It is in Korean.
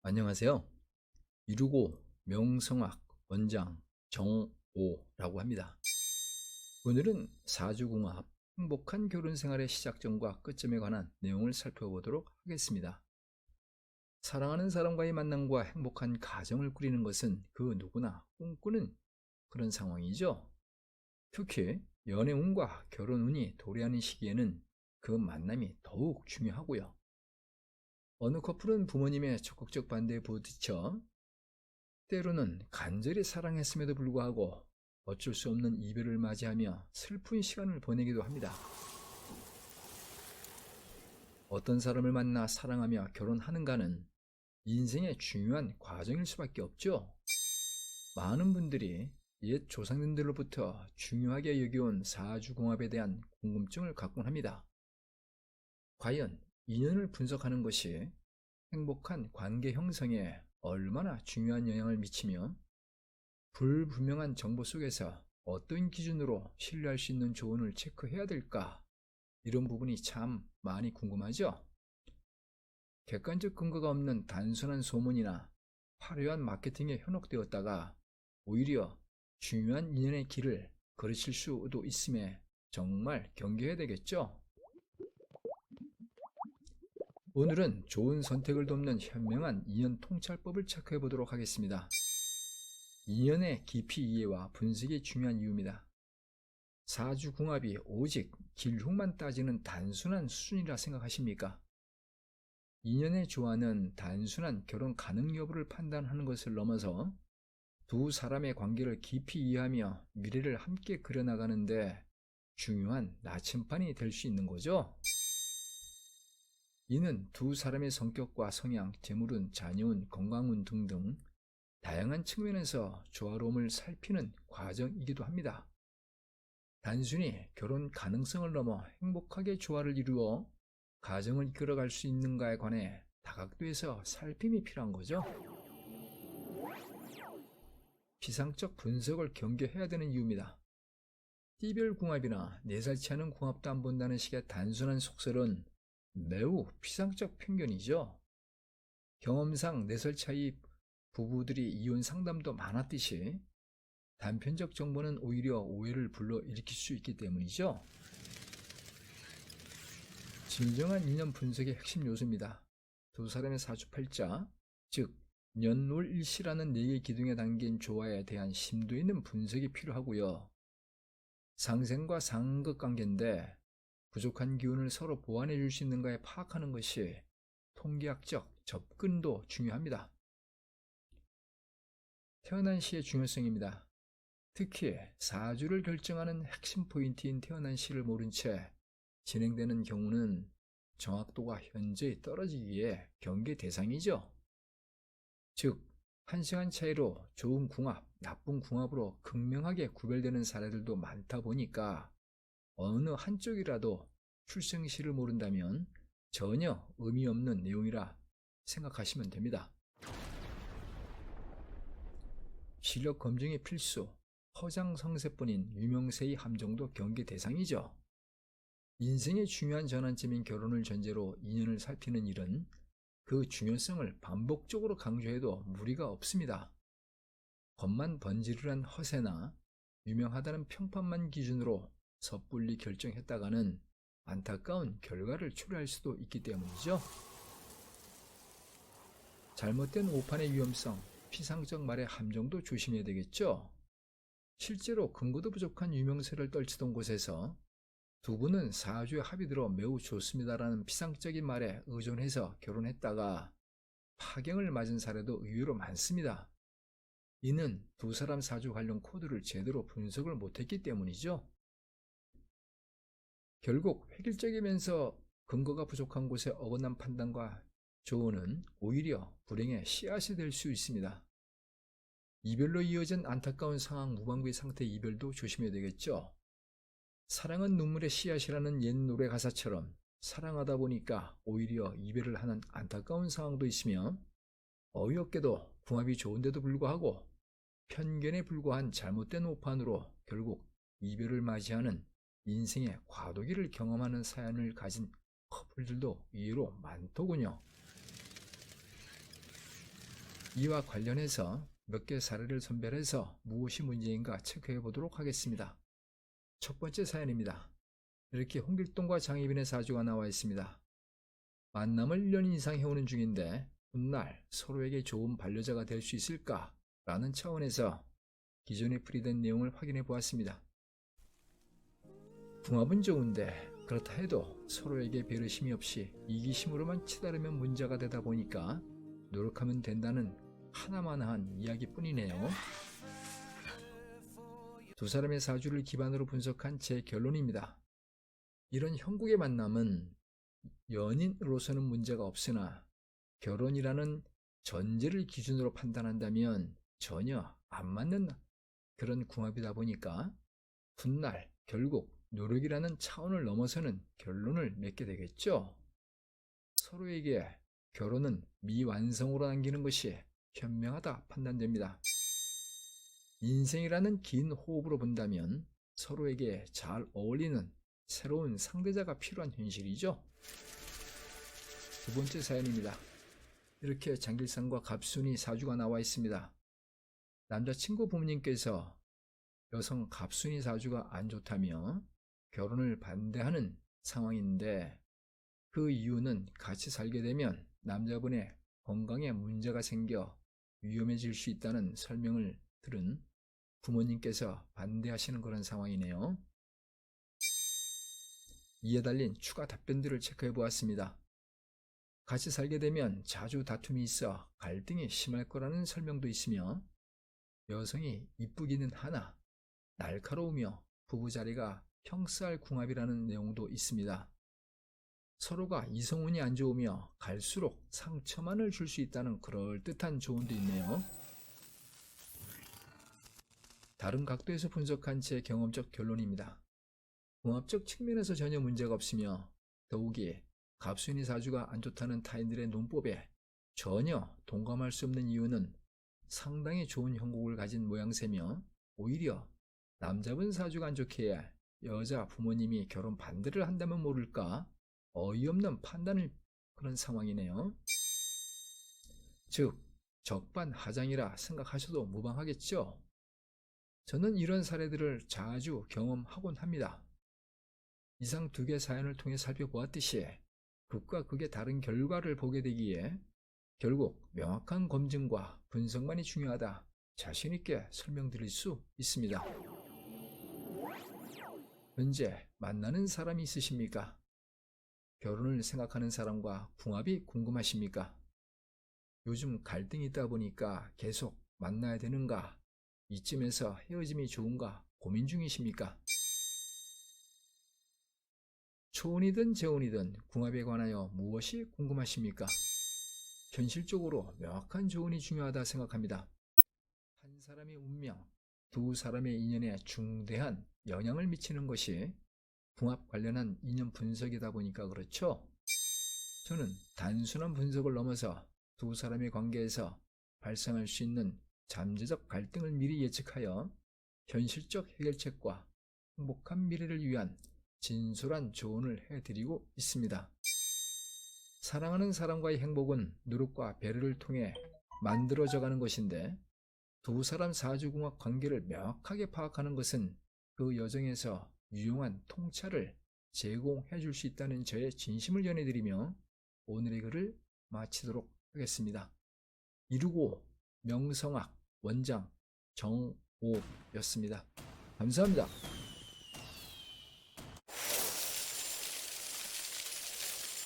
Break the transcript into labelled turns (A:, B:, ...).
A: 안녕하세요. 이루고 명성학 원장 정오라고 합니다. 오늘은 사주궁합, 행복한 결혼 생활의 시작점과 끝점에 관한 내용을 살펴보도록 하겠습니다. 사랑하는 사람과의 만남과 행복한 가정을 꾸리는 것은 그 누구나 꿈꾸는 그런 상황이죠. 특히 연애운과 결혼운이 도래하는 시기에는 그 만남이 더욱 중요하고요. 어느 커플은 부모님의 적극적 반대에 부딪혀 때로는 간절히 사랑했음에도 불구하고 어쩔 수 없는 이별을 맞이하며 슬픈 시간을 보내기도 합니다. 어떤 사람을 만나 사랑하며 결혼하는가는 인생의 중요한 과정일 수밖에 없죠. 많은 분들이 옛 조상님들로부터 중요하게 여겨온 사주궁합에 대한 궁금증을 갖곤 합니다. 과연 인연을 분석하는 것이 행복한 관계 형성에 얼마나 중요한 영향을 미치며 불분명한 정보 속에서 어떤 기준으로 신뢰할 수 있는 조언을 체크해야 될까? 이런 부분이 참 많이 궁금하죠? 객관적 근거가 없는 단순한 소문이나 화려한 마케팅에 현혹되었다가 오히려 중요한 인연의 길을 걸으실 수도 있음에 정말 경계해야 되겠죠? 오늘은 좋은 선택을 돕는 현명한 인연 통찰법을 체크해 보도록 하겠습니다. 인연의 깊이 이해와 분석이 중요한 이유입니다. 사주궁합이 오직 길흉만 따지는 단순한 수준이라 생각하십니까? 인연의 조화는 단순한 결혼 가능 여부를 판단하는 것을 넘어서 두 사람의 관계를 깊이 이해하며 미래를 함께 그려나가는데 중요한 나침반이 될 수 있는 거죠. 이는 두 사람의 성격과 성향, 재물운, 자녀운, 건강운 등등 다양한 측면에서 조화로움을 살피는 과정이기도 합니다. 단순히 결혼 가능성을 넘어 행복하게 조화를 이루어 가정을 이끌어갈 수 있는가에 관해 다각도에서 살핌이 필요한 거죠. 피상적 분석을 경계해야 되는 이유입니다. 띠별궁합이나 4살치 않은 궁합도 안 본다는 식의 단순한 속설은 매우 피상적 편견이죠. 경험상 4살 차이 부부들이 이혼 상담도 많았듯이 단편적 정보는 오히려 오해를 불러일으킬 수 있기 때문이죠. 진정한 인연 분석의 핵심 요소입니다. 두 사람의 사주팔자, 즉 년월일시라는 4개 기둥에 담긴 조화에 대한 심도 있는 분석이 필요하고요. 상생과 상극관계인데 부족한 기운을 서로 보완해 줄 수 있는가에 파악하는 것이 통계학적 접근도 중요합니다. 태어난 시의 중요성입니다. 특히 사주를 결정하는 핵심 포인트인 태어난 시를 모른 채 진행되는 경우는 정확도가 현저히 떨어지기에 경계 대상이죠. 즉, 1시간 차이로 좋은 궁합, 나쁜 궁합으로 극명하게 구별되는 사례들도 많다 보니까 어느 한쪽이라도 출생시를 모른다면 전혀 의미 없는 내용이라 생각하시면 됩니다. 시력 검증이 필수, 허장성세뿐인 유명세의 함정도 경계 대상이죠. 인생의 중요한 전환점인 결혼을 전제로 인연을 살피는 일은 그 중요성을 반복적으로 강조해도 무리가 없습니다. 겉만 번지르르한 허세나 유명하다는 평판만 기준으로 섣불리 결정했다가는 안타까운 결과를 초래할 수도 있기 때문이죠. 잘못된 오판의 위험성, 피상적 말의 함정도 조심해야 되겠죠. 실제로 근거도 부족한 유명세를 떨치던 곳에서 두 분은 사주의 합이 들어 매우 좋습니다라는 피상적인 말에 의존해서 결혼했다가 파경을 맞은 사례도 의외로 많습니다. 이는 두 사람 사주 관련 코드를 제대로 분석을 못했기 때문이죠. 결국 획일적이면서 근거가 부족한 곳에 어긋난 판단과 조언은 오히려 불행의 씨앗이 될 수 있습니다. 이별로 이어진 안타까운 상황 무방비의 상태 이별도 조심해야 되겠죠. 사랑은 눈물의 씨앗이라는 옛 노래 가사처럼 사랑하다 보니까 오히려 이별을 하는 안타까운 상황도 있으며 어이없게도 궁합이 좋은데도 불구하고 편견에 불과한 잘못된 오판으로 결국 이별을 맞이하는 인생의 과도기를 경험하는 사연을 가진 커플들도 의외로 많더군요. 이와 관련해서 몇 개 사례를 선별해서 무엇이 문제인가 체크해 보도록 하겠습니다. 첫 번째 사연입니다. 이렇게 홍길동과 장희빈의 사주가 나와 있습니다. 만남을 1년 이상 해오는 중인데 훗날 서로에게 좋은 반려자가 될 수 있을까? 라는 차원에서 기존에 풀이된 내용을 확인해 보았습니다. 궁합은 좋은데 그렇다 해도 서로에게 배려심이 없이 이기심으로만 치달으면 문제가 되다 보니까 노력하면 된다는 하나만한 이야기뿐이네요. 두 사람의 사주를 기반으로 분석한 제 결론입니다. 이런 형국의 만남은 연인으로서는 문제가 없으나 결혼이라는 전제를 기준으로 판단한다면 전혀 안 맞는 그런 궁합이다 보니까 훗날 결국 노력이라는 차원을 넘어서는 결론을 맺게 되겠죠. 서로에게 결혼은 미완성으로 남기는 것이 현명하다 판단됩니다. 인생이라는 긴 호흡으로 본다면 서로에게 잘 어울리는 새로운 상대자가 필요한 현실이죠. 두 번째 사연입니다. 이렇게 장길상과 갑순이 사주가 나와 있습니다. 남자친구 부모님께서 여성 갑순이 사주가 안 좋다며 결혼을 반대하는 상황인데 그 이유는 같이 살게 되면 남자분의 건강에 문제가 생겨 위험해질 수 있다는 설명을 들은 부모님께서 반대하시는 그런 상황이네요. 이에 달린 추가 답변들을 체크해 보았습니다. 같이 살게 되면 자주 다툼이 있어 갈등이 심할 거라는 설명도 있으며 여성이 이쁘기는 하나 날카로우며 부부자리가 형스할 궁합이라는 내용도 있습니다. 서로가 이성운이 안 좋으며 갈수록 상처만을 줄 수 있다는 그럴듯한 조언도 있네요. 다른 각도에서 분석한 제 경험적 결론입니다. 궁합적 측면에서 전혀 문제가 없으며 더욱이 갑순이 사주가 안 좋다는 타인들의 논법에 전혀 동감할 수 없는 이유는 상당히 좋은 형국을 가진 모양새며 오히려 남자분 사주가 안 좋기에 여자 부모님이 결혼 반대를 한다면 모를까 어이없는 판단을 그런 상황이네요. 즉 적반하장이라 생각하셔도 무방하겠죠. 저는 이런 사례들을 자주 경험하곤 합니다. 이상 두 개 사연을 통해 살펴보았듯이 극과 극의 다른 결과를 보게 되기에 결국 명확한 검증과 분석만이 중요하다 자신있게 설명드릴 수 있습니다. 현재 만나는 사람이 있으십니까? 결혼을 생각하는 사람과 궁합이 궁금하십니까? 요즘 갈등이 있다 보니까 계속 만나야 되는가? 이쯤에서 헤어짐이 좋은가 고민 중이십니까? 초혼이든 재혼이든 궁합에 관하여 무엇이 궁금하십니까? 현실적으로 명확한 조언이 중요하다 생각합니다. 한 사람의 운명, 두 사람의 인연에 중대한 영향을 미치는 것이 궁합 관련한 인연 분석이다 보니까 그렇죠. 저는 단순한 분석을 넘어서 두 사람의 관계에서 발생할 수 있는 잠재적 갈등을 미리 예측하여 현실적 해결책과 행복한 미래를 위한 진솔한 조언을 해드리고 있습니다. 사랑하는 사람과의 행복은 노력과 배려를 통해 만들어져가는 것인데 두 사람 사주궁합 관계를 명확하게 파악하는 것은 그 여정에서 유용한 통찰을 제공해 줄 수 있다는 저의 진심을 전해드리며 오늘의 글을 마치도록 하겠습니다. 이루고 명성학 원장 정오였습니다. 감사합니다.